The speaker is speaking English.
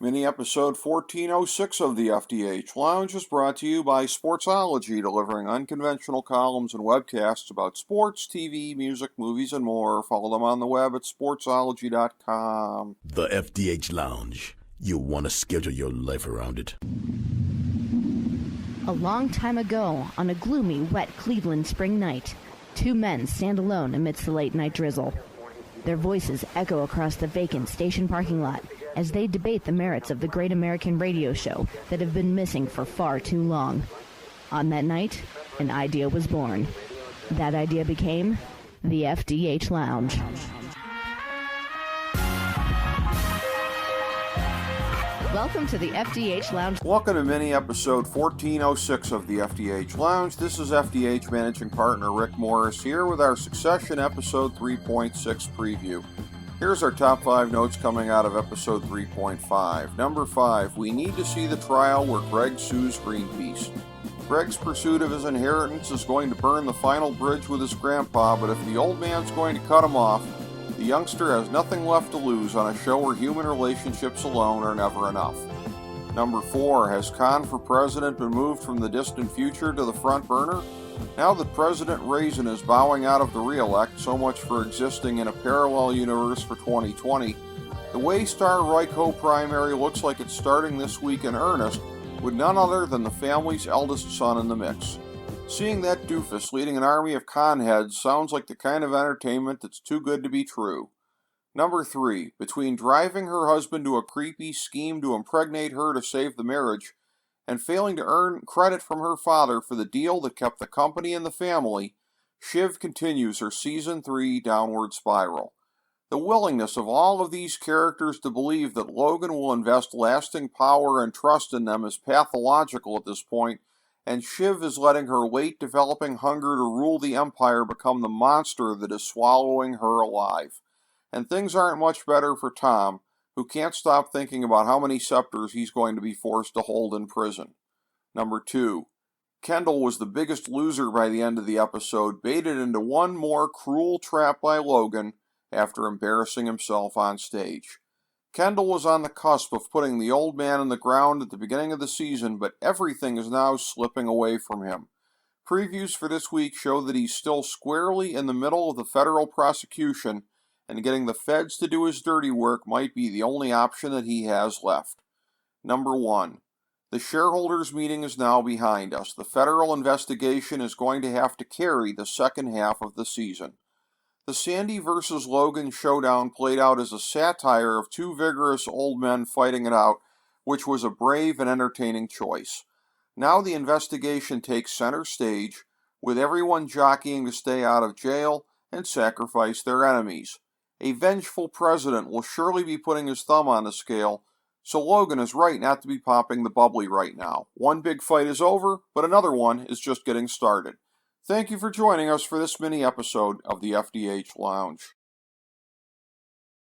Mini episode 1406 of the FDH Lounge is brought to you by Sportsology, delivering unconventional columns and webcasts about sports, TV, music, movies, and more. Follow them on the web at sportsology.com. The FDH Lounge. You'll want to schedule your life around it. A long time ago, on a gloomy, wet Cleveland spring night, two men stand alone amidst the late-night drizzle. Their voices echo across the vacant station parking lot as they debate the merits of the great American radio show that have been missing for far too long. On that night, an idea was born. That idea became the FDH Lounge. Welcome to the FDH Lounge. Welcome to mini episode 1406 of the FDH Lounge. This is FDH Managing Partner Rick Morris here with our Succession episode 3.6 preview. Here's our top 5 notes coming out of episode 3.5. Number 5, we need to see the trial where Greg sues Greenpeace. Greg's pursuit of his inheritance is going to burn the final bridge with his grandpa, but if the old man's going to cut him off, the youngster has nothing left to lose on a show where human relationships alone are never enough. Number 4, has Khan for president been moved from the distant future to the front burner? Now that President Reagan is bowing out of the re-elect, so much for existing in a parallel universe for 2020, the Waystar Royko primary looks like it's starting this week in earnest, with none other than the family's eldest son in the mix. Seeing that doofus leading an army of con heads sounds like the kind of entertainment that's too good to be true. Number 3, between driving her husband to a creepy scheme to impregnate her to save the marriage, and failing to earn credit from her father for the deal that kept the company and the family, Shiv continues her Season 3 downward spiral. The willingness of all of these characters to believe that Logan will invest lasting power and trust in them is pathological at this point, and Shiv is letting her late developing hunger to rule the empire become the monster that is swallowing her alive. And things aren't much better for Tom, who can't stop thinking about how many scepters he's going to be forced to hold in prison. Number 2, Kendall was the biggest loser by the end of the episode, baited into one more cruel trap by Logan after embarrassing himself on stage. Kendall was on the cusp of putting the old man in the ground at the beginning of the season, but everything is now slipping away from him. Previews for this week show that he's still squarely in the middle of the federal prosecution, and getting the feds to do his dirty work might be the only option that he has left. Number 1, the shareholders' meeting is now behind us. The federal investigation is going to have to carry the second half of the season. The Sandy versus Logan showdown played out as a satire of two vigorous old men fighting it out, which was a brave and entertaining choice. Now the investigation takes center stage, with everyone jockeying to stay out of jail and sacrifice their enemies. A vengeful president will surely be putting his thumb on the scale, so Logan is right not to be popping the bubbly right now. One big fight is over, but another one is just getting started. Thank you for joining us for this mini episode of the FDH Lounge.